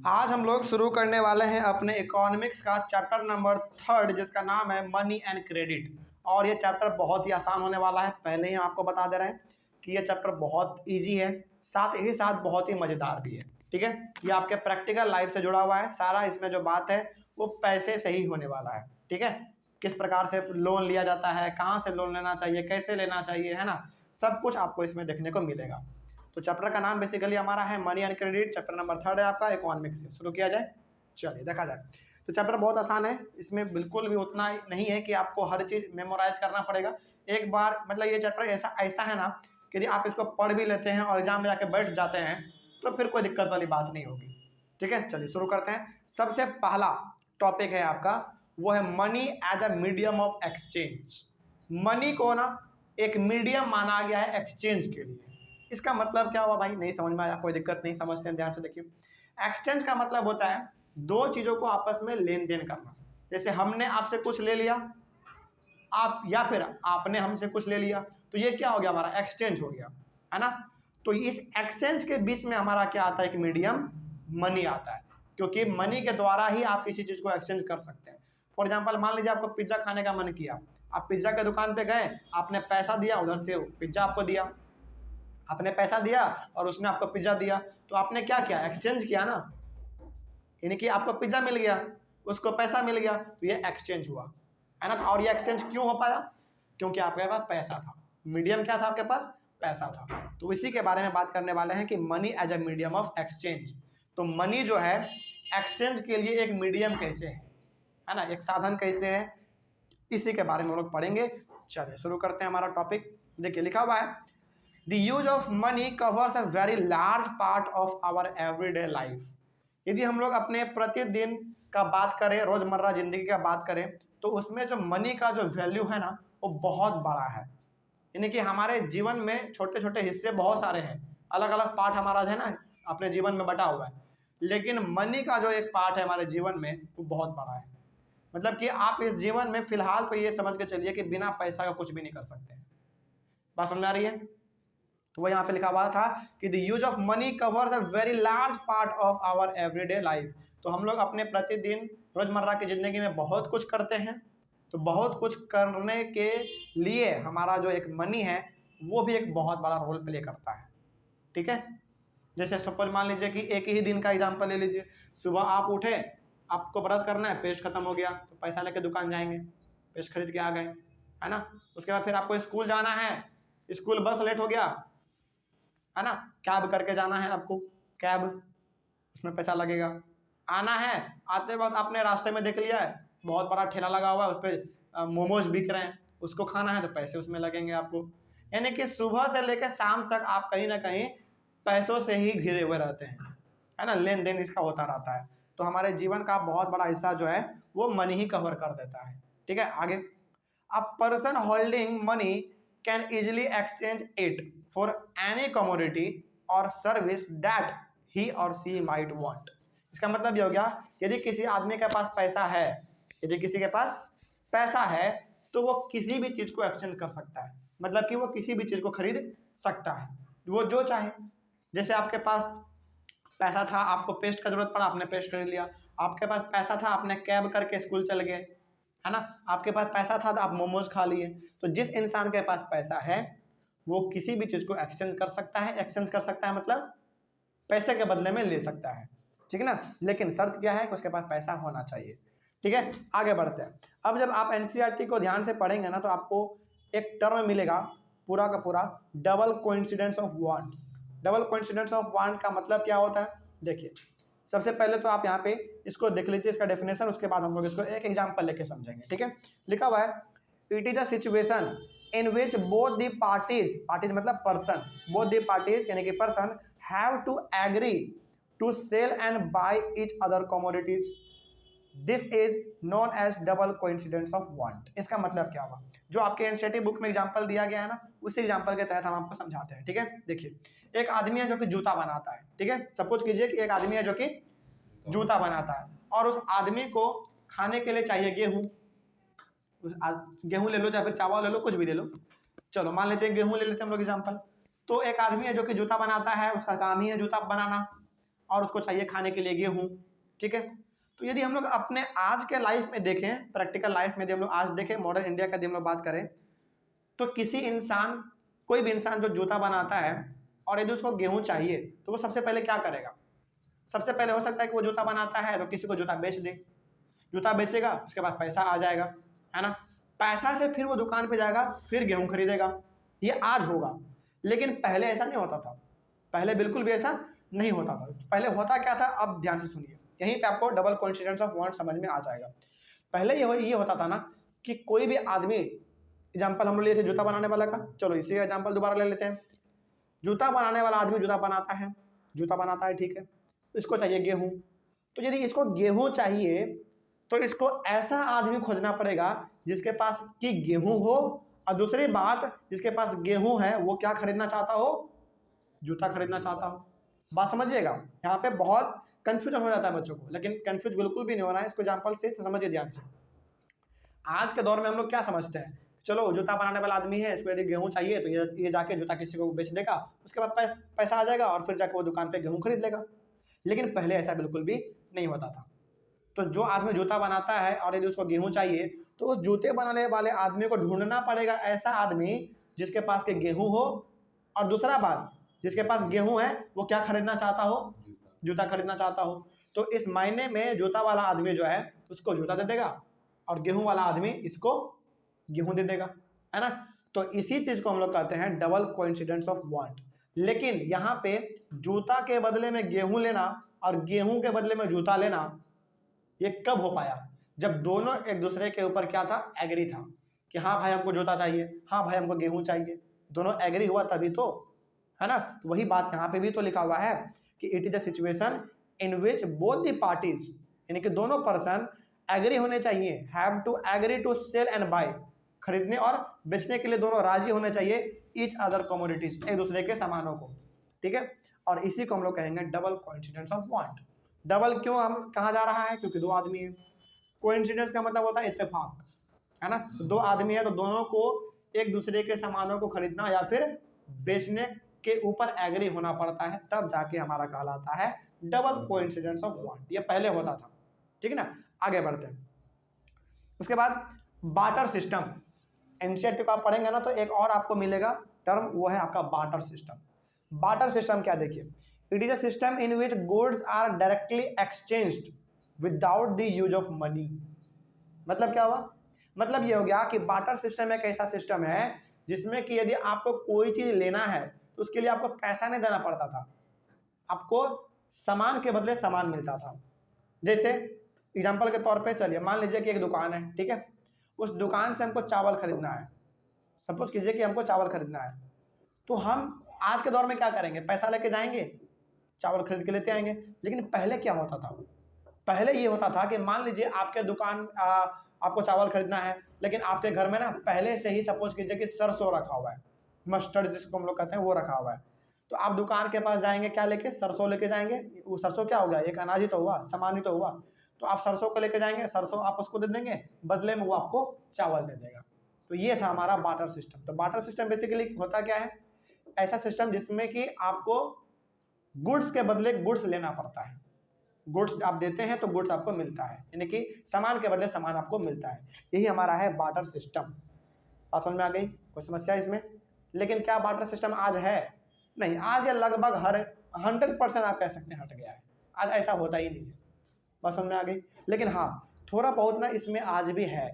आज हम लोग शुरू करने वाले हैं अपने इकोनॉमिक्स का चैप्टर नंबर 3 जिसका नाम है मनी एंड क्रेडिट। और ये चैप्टर बहुत ही आसान होने वाला है। पहले ही हम आपको बता दे रहे हैं कि ये चैप्टर बहुत इजी है, साथ ही साथ बहुत ही मज़ेदार भी है। ठीक है, ये आपके प्रैक्टिकल लाइफ से जुड़ा हुआ है। सारा इसमें जो बात है वो पैसे से ही होने वाला है। ठीक है, किस प्रकार से लोन लिया जाता है, कहाँ से लोन लेना चाहिए, कैसे लेना चाहिए, है ना, सब कुछ आपको इसमें देखने को मिलेगा। तो चैप्टर का नाम बेसिकली हमारा है money and credit. Chapter number 3 है आपका इकोनॉमिक्स से। शुरू किया जाए, चलिए देखा जाए। तो चैप्टर बहुत आसान है, इसमें बिल्कुल भी उतना नहीं है कि आपको हर चीज़ मेमोराइज करना पड़ेगा। एक बार मतलब ये चैप्टर ऐसा है ना कि यदि आप इसको पढ़ भी लेते हैं और एग्जाम में जाके बैठ जाते हैं तो फिर कोई दिक्कत वाली बात नहीं होगी। ठीक है, चलिए शुरू करते हैं। सबसे पहला टॉपिक है आपका, वो है money as a medium of exchange. Money को ना एक मीडियम माना गया है एक्सचेंज के लिए। इसका मतलब क्या हुआ भाई, नहीं समझ में आया, कोई दिक्कत नहीं, समझते हैं, ध्यान से देखिए। एक्सचेंज का मतलब होता है दो चीजों को आपस में लेन देन करना। जैसे हमने आपसे कुछ ले लिया, आप या फिर आपने हमसे कुछ ले लिया, तो ये क्या हो गया, हमारा एक्सचेंज हो गया, है ना। तो इस एक्सचेंज के बीच में हमारा क्या आता है, एक मीडियम मनी आता है, क्योंकि मनी के द्वारा ही आप किसी चीज को एक्सचेंज कर सकते हैं। फॉर एग्जाम्पल, मान लीजिए आपको पिज्जा खाने का मन किया, आप पिज्जा के दुकान पे गए, आपने पैसा दिया, उधर से पिज्जा आपको दिया, आपने पैसा दिया और उसने आपको पिज्जा दिया, तो आपने क्या किया, एक्सचेंज किया ना, यानी कि आपको पिज्जा मिल गया, उसको पैसा मिल गया, तो ये एक्सचेंज हुआ, है ना। और ये एक्सचेंज क्यों हो पाया, क्योंकि आपके पास पैसा था। मीडियम क्या था, आपके पास पैसा था। तो इसी के बारे में बात करने वाले हैं कि money as a medium of exchange. तो मनी जो है एक्सचेंज के लिए एक मीडियम कैसे है ना, एक साधन कैसे है, इसी के बारे में हम लोग पढ़ेंगे। चलिए शुरू करते हैं हमारा टॉपिक। देखिए लिखा हुआ है, The use of money covers a very large part of our everyday life। यदि हम लोग अपने प्रतिदिन का बात करें, रोजमर्रा जिंदगी का बात करें, तो उसमें जो मनी का जो वैल्यू है ना वो बहुत बड़ा है। यानी कि हमारे जीवन में छोटे छोटे हिस्से बहुत सारे हैं, अलग अलग पार्ट हमारा है ना अपने जीवन में बटा हुआ है, लेकिन मनी का जो एक पार्ट है हमारे जीवन में वो बहुत बड़ा है। मतलब कि आप इस जीवन में फिलहाल तो ये समझ के चलिए कि बिना पैसा का कुछ भी नहीं कर सकते हैं। बात समझ आ रही है। तो वो यहाँ पे लिखा हुआ था कि the use of money covers a very large part of our everyday life. तो हम लोग अपने प्रतिदिन रोजमर्रा की जिंदगी में बहुत कुछ करते हैं, तो बहुत कुछ करने के लिए हमारा जो एक मनी है वो भी एक बहुत बड़ा रोल प्ले करता है। ठीक है, जैसे सपोज मान लीजिए कि एक ही दिन का एग्जांपल ले लीजिए। सुबह आप उठे, आपको ब्रश करना है, पेस्ट खत्म हो गया, तो पैसा लेके दुकान जाएंगे, पेस्ट खरीद के आ गए, है ना। उसके बाद फिर आपको स्कूल जाना है, स्कूल बस लेट हो गया, है ना, कैब करके जाना है आपको, कैब, उसमें पैसा लगेगा। आना है, आते वक्त आपने रास्ते में देख लिया है बहुत बड़ा ठेला लगा हुआ है, उस पर मोमोज बिक रहे हैं, उसको खाना है तो पैसे उसमें लगेंगे आपको। यानी कि सुबह से लेकर शाम तक आप कहीं ना कहीं पैसों से ही घिरे हुए रहते हैं, है ना, लेन देन इसका होता रहता है। तो हमारे जीवन का बहुत बड़ा हिस्सा जो है वो मनी ही कवर कर देता है। ठीक है, आगे, a person holding money can easily exchange it for any commodity or service that he or she might want। इसका मतलब ये हो गया, यदि किसी आदमी के पास पैसा है, यदि किसी के पास पैसा है तो वो किसी भी चीज को एक्सचेंज कर सकता है। मतलब कि वो किसी भी चीज को खरीद सकता है, वो जो चाहे। जैसे आपके पास पैसा था, आपको पेस्ट का जरूरत पड़ा, आपने पेस्ट खरीद लिया। आपके पास पैसा था, आपने कैब करके स्कूल चल गए, है ना। आपके पास पैसा था तो आप मोमोज खा लिए। तो जिस इंसान के पास पैसा है वो किसी भी चीज को एक्सचेंज कर सकता है। एक्सचेंज कर सकता है मतलब पैसे के बदले में ले सकता है, ठीक है ना। लेकिन शर्त क्या है कि उसके पास पैसा होना चाहिए। ठीक है, आगे बढ़ते हैं। अब जब आप एनसीईआरटी को ध्यान से पढ़ेंगे ना तो आपको एक टर्म मिलेगा पूरा का पूरा, double coincidence of wants. Double coincidence of want का मतलब क्या होता है, देखिए सबसे पहले तो आप यहाँ पे इसको देख लीजिए, इसका डेफिनेशन, उसके बाद हम लोग इसको एक एग्जांपल लेके समझेंगे। ठीक है, लिखा हुआ है, it is a situation in which both the parties, parties मतलब पर्सन, बोथ द पार्टीज यानी कि person have to agree to sell and buy each other commodities. This is known as double coincidence of want. इसका मतलब क्या हुआ, जो आपके NCERT book में एग्जांपल दिया गया है ना, उसी एग्जांपल के तहत हम आपको समझाते हैं। ठीक है, देखिए एक आदमी है जो कि जूता बनाता है। ठीक है, सपोज कीजिए कि एक आदमी है जो कि जूता बनाता है और उस आदमी को खाने के लिए चाहिए गेहूं। गेहूं ले लो या फिर चावल ले लो, कुछ भी ले लो, चलो मान लेते हैं गेहूं ले लेते हैं हम लोग एग्जांपल। तो एक आदमी है जो कि जूता बनाता है, उसका काम ही है जूता बनाना, और उसको चाहिए खाने के लिए गेहूँ, ठीक है। तो यदि हम लोग अपने आज के लाइफ में देखें, प्रैक्टिकल लाइफ में यदि हम लोग आज देखें, मॉडर्न इंडिया का यदि हम लोग बात करें, तो किसी इंसान, कोई भी इंसान जो जूता बनाता है और यदि उसको गेहूँ चाहिए तो वो सबसे पहले क्या करेगा? सबसे पहले हो सकता है कि वो जूता बनाता है तो किसी को जूता बेच दे, जूता बेचेगा, उसके बाद पैसा आ जाएगा, है ना। पैसा से फिर वो दुकान पे जाएगा, फिर गेहूँ खरीदेगा। ये आज होगा, लेकिन पहले ऐसा नहीं होता था। पहले बिल्कुल भी ऐसा नहीं होता था। पहले होता क्या था, अब ध्यान से सुनिए, यहीं पे आपको डबल कोइंसिडेंस ऑफ वांट समझ में आ जाएगा। पहले ये होता था ना कि कोई भी आदमी, एग्जाम्पल हम लोग लिए थे जूता बनाने वाला का, चलो इसी का एग्जाम्पल दोबारा ले लेते हैं। जूता बनाने वाला आदमी जूता बनाता है, ठीक है, इसको चाहिए गेहूँ। तो यदि इसको गेहूँ चाहिए तो इसको ऐसा आदमी खोजना पड़ेगा जिसके पास कि गेहूँ हो, और दूसरी बात, जिसके पास गेहूँ है वो क्या खरीदना चाहता हो? जूता खरीदना चाहता हो। बात समझिएगा, यहाँ पे बहुत कंफ्यूजन हो जाता है बच्चों को, लेकिन कंफ्यूज बिल्कुल भी नहीं होना है, इसको एग्जाम्पल से समझिए ध्यान से। आज के दौर में हम लोग क्या समझते हैं, चलो जूता बनाने वाला आदमी है, इसको यदि गेहूँ चाहिए तो ये जाके जूता किसी को बेच देगा, उसके बाद पैसा आ जाएगा और फिर जाके वो दुकान पे गेहूँ खरीद लेगा। लेकिन पहले ऐसा बिल्कुल भी नहीं होता था। तो जो आदमी जूता बनाता है और यदि उसको गेहूँ चाहिए तो उस जूते बनाने वाले आदमी को ढूंढना पड़ेगा ऐसा आदमी जिसके पास के गेहूँ हो, और दूसरा बात, जिसके पास गेहूँ है वो क्या खरीदना चाहता हो? जूता खरीदना चाहता हो। तो इस मायने में जूता वाला आदमी जो है उसको जूता दे देगा और गेहूं वाला आदमी इसको गेहूं दे देगा, है ना। तो इसी चीज को हम लोग कहते हैं डबल कोइंसिडेंस ऑफ वांट। लेकिन यहाँ पे जूता के बदले में गेहूं लेना और गेहूं के बदले में जूता लेना, ये कब हो पाया? जब दोनों एक दूसरे के ऊपर क्या था, एग्री था कि हाँ भाई हमको जूता चाहिए, हाँ भाई हमको गेहूं चाहिए, दोनों एग्री हुआ तभी तो, है ना। तो वही बात यहाँ पे भी तो लिखा हुआ है कि it is a situation in which both the parties, यानी कि दोनों पर्सन एग्री होने चाहिए, have to agree to sell and buy, खरीदने और बेचने के लिए दोनों राजी होने चाहिए ईच अदर कमोडिटीज, एक दूसरे के सामानों को, ठीक है। और इसी को हम लोग कहेंगे double coincidence of want. Double क्यों हम कहा जा रहा है? क्योंकि दो आदमी है। कोइंसिडेंस का मतलब होता है इत्तेफाक, है ना। दो आदमी है तो दोनों को एक दूसरे के सामानों को खरीदना या फिर बेचने के ऊपर एग्री होना पड़ता है, तब जाके हमारा कहलाता है डबल कोइंसिडेंस ऑफ वांट। ये पहले होता था, ठीक है ना। आगे बढ़ते हैं। उसके बाद बार्टर सिस्टम, एनसीईआरटी को आप पढ़ेंगे ना तो एक और आपको मिलेगा टर्म, वो है आपका बार्टर सिस्टम। बार्टर सिस्टम क्या, देखिए, it is a system in which goods are directly exchanged without the use of money. मतलब क्या हुआ? मतलब ये हो गया कि बार्टर सिस्टम एक ऐसा सिस्टम है जिसमें कि यदि आपको कोई चीज लेना है तो उसके लिए आपको पैसा नहीं देना पड़ता था, आपको सामान के बदले सामान मिलता था। जैसे एग्जाम्पल के तौर पे चलिए मान लीजिए कि एक दुकान है, ठीक है, उस दुकान से हमको चावल खरीदना है, सपोज कीजिए कि हमको चावल खरीदना है, तो हम आज के दौर में क्या करेंगे? पैसा लेके जाएंगे, चावल खरीद के लेते आएंगे। लेकिन पहले क्या होता था? पहले ये होता था कि मान लीजिए आपके दुकान आपको चावल खरीदना है, लेकिन आपके घर में ना पहले से ही सपोज कीजिए कि सरसों रखा हुआ है, मस्टर्ड जिसको हम लोग कहते हैं वो रखा हुआ है। तो आप दुकान के पास जाएंगे, क्या लेके? सरसों लेके जाएंगे। वो सरसों क्या हो गया? एक अनाज ही तो हुआ, सामान ही तो हुआ। तो आप सरसों को लेके जाएंगे, सरसों आप उसको दे देंगे, बदले में वो आपको चावल दे देगा। तो ये था हमारा बार्टर सिस्टम। तो बार्टर सिस्टम बेसिकली होता क्या है? ऐसा सिस्टम जिसमें कि आपको गुड्स के बदले गुड्स लेना पड़ता है, गुड्स आप देते हैं तो गुड्स आपको मिलता है, यानी कि सामान के बदले सामान आपको मिलता है। यही हमारा है बार्टर सिस्टम। बात समझ में आ गई? कोई समस्या इसमें? लेकिन क्या बार्टर सिस्टम आज है? नहीं, आज ये लगभग 100% आप कह सकते हैं हट गया है, आज ऐसा होता ही नहीं है। बात समझ में आ गई? लेकिन हाँ, थोड़ा बहुत ना इसमें आज भी है।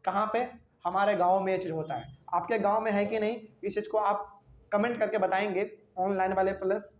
कहाँ पे? हमारे गाँव में ये चीज़ होता है। आपके गाँव में है कि नहीं, इस चीज़ को आप कमेंट करके बताएंगे। ऑनलाइन वाले प्लस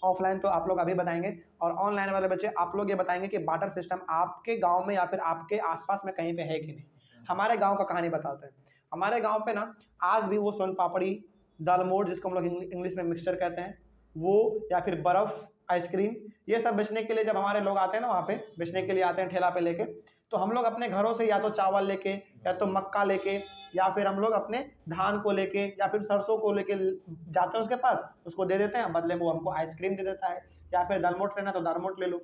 ऑफलाइन तो आप लोग अभी बताएंगे, और ऑनलाइन वाले बच्चे आप लोग ये बताएंगे कि बार्टर सिस्टम आपके गांव में या फिर आपके आसपास में कहीं पे है कि नहीं। हमारे गांव का कहानी बताते हैं। हमारे गांव पे ना आज भी वो सोन पापड़ी, दालमोट जिसको हम लोग इंग्लिश में मिक्सचर कहते हैं, वो, या फिर बर्फ़, आइसक्रीम, ये सब बेचने के लिए जब हमारे लोग आते हैं ना, वहाँ पे बेचने के लिए आते हैं ठेला पे लेके, तो हम लोग अपने घरों से या तो चावल लेके, या तो मक्का लेके, या फिर हम लोग अपने धान को लेके या फिर सरसों को लेके जाते हैं उसके पास, उसको दे देते हैं, बदले में वो हमको आइसक्रीम दे देता है। या फिर दालमोट लेना तो दालमोट ले लो,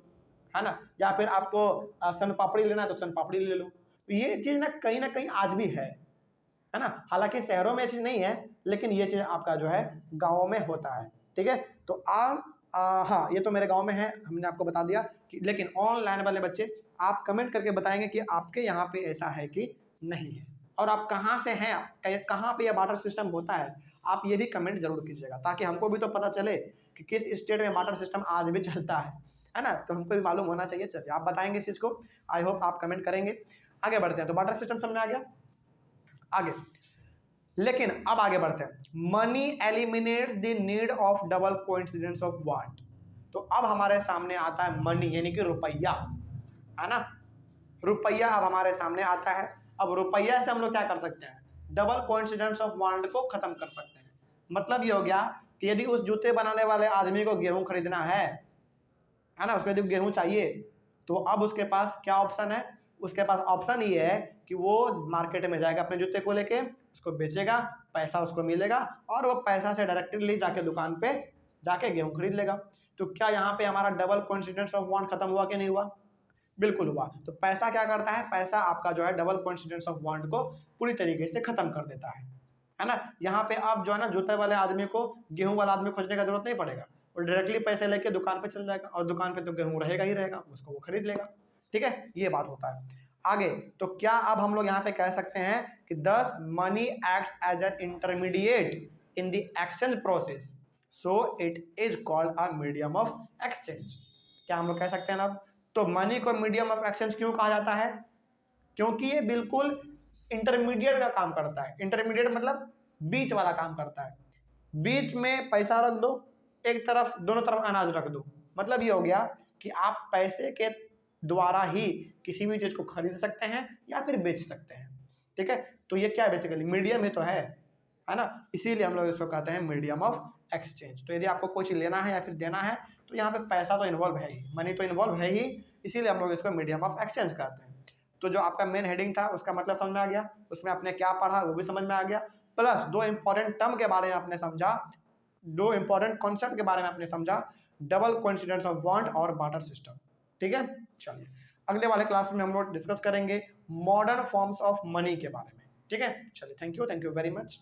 है ना, या फिर आपको सन पापड़ी लेना है तो सन पापड़ी ले लो। तो ये चीज़ ना कहीं आज भी है ना। हालांकि शहरों में ये चीज़ नहीं है, लेकिन ये चीज़ आपका जो है गाँवों में होता है, ठीक है। तो हाँ, ये तो मेरे गांव में है, हमने आपको बता दिया कि, लेकिन ऑनलाइन वाले बच्चे आप कमेंट करके बताएंगे कि आपके यहाँ पे ऐसा है कि नहीं है, और आप कहाँ से हैं, कहाँ पे ये बार्टर सिस्टम होता है, आप ये भी कमेंट जरूर कीजिएगा, ताकि हमको भी तो पता चले कि किस स्टेट में बार्टर सिस्टम आज भी चलता है ना, तो हमको भी मालूम होना चाहिए। चलिए आप बताएंगे इस चीज़ को, आई होप आप कमेंट करेंगे। आगे बढ़ते हैं, तो बार्टर सिस्टम समझ में आ गया। आगे, लेकिन अब आगे बढ़ते हैं, money eliminates the need of double coincidence of what. तो अब हमारे सामने आता है मनी, यानी कि रुपया, है ना, रुपया अब हमारे सामने आता है। अब रुपया से हम लोग क्या कर सकते हैं, डबल कोइंसिडेंस ऑफ वांट को खत्म कर सकते हैं। मतलब ये हो गया कि यदि उस जूते बनाने वाले आदमी को गेहूं खरीदना है ना, उसको यदि गेहूं चाहिए, तो अब उसके पास क्या ऑप्शन है, उसके पास ऑप्शन ये है कि वो मार्केट में जाएगा अपने जूते को लेके, उसको बेचेगा, पैसा उसको मिलेगा, और वो पैसा से डायरेक्टली जाके दुकान पे जाके गेहूं खरीद लेगा। तो क्या यहाँ पे हमारा डबल कोइंसिडेंस ऑफ वांट खत्म हुआ कि नहीं हुआ? बिल्कुल हुआ। तो पैसा क्या करता है, पैसा आपका जो है डबल कोइंसिडेंस ऑफ वांट को पूरी तरीके से खत्म कर देता है ना। यहाँ पे आप जो है ना, जूते वाले आदमी को गेहूं वाला आदमी खोजने का जरूरत नहीं पड़ेगा, और डायरेक्टली पैसे लेके दुकान पे चल जाएगा, और दुकान पे तो गेहूं रहेगा ही रहेगा, उसको वो खरीद लेगा। ठीक है, ये बात होता है। आगे, तो क्या अब हम लोग यहाँ पे कह सकते हैं कि thus money acts as an intermediate in the exchange process, so it is called a medium of exchange. क्या हम लोग कह सकते हैं ना? तो मनी को मीडियम ऑफ एक्सचेंज क्यों कहा जाता है? क्योंकि ये बिल्कुल इंटरमीडिएट का काम करता है। इंटरमीडिएट मतलब बीच वाला काम करता है। बीच में पैसा रख दो, एक तरफ, दोनों तरफ अनाज रख दो। मतलब ये हो गया कि आप पैसे के द्वारा ही किसी भी चीज को खरीद सकते हैं या फिर बेच सकते हैं। ठीक है, तो ये क्या है, बेसिकली मीडियम ही तो है ना, इसीलिए हम लोग इसको कहते हैं मीडियम ऑफ एक्सचेंज। तो यदि आपको कोई चीज लेना है या फिर देना है, तो यहाँ पे पैसा तो इन्वॉल्व है ही, मनी तो इन्वॉल्व है ही, इसीलिए हम लोग इसको मीडियम ऑफ एक्सचेंज कहते हैं। तो जो आपका मेन हेडिंग था उसका मतलब समझ में आ गया, उसमें आपने क्या पढ़ा वो भी समझ में आ गया, प्लस दो इंपॉर्टेंट टर्म के बारे में आपने समझा, दो इंपॉर्टेंट कॉन्सेप्ट के बारे में आपने समझा, डबल कोइंसिडेंस ऑफ वांट और बार्टर सिस्टम। ठीक है, चलिए अगले वाले क्लास में हम लोग डिस्कस करेंगे मॉडर्न फॉर्म्स ऑफ मनी के बारे में। ठीक है, चलिए, थैंक यू वेरी मच।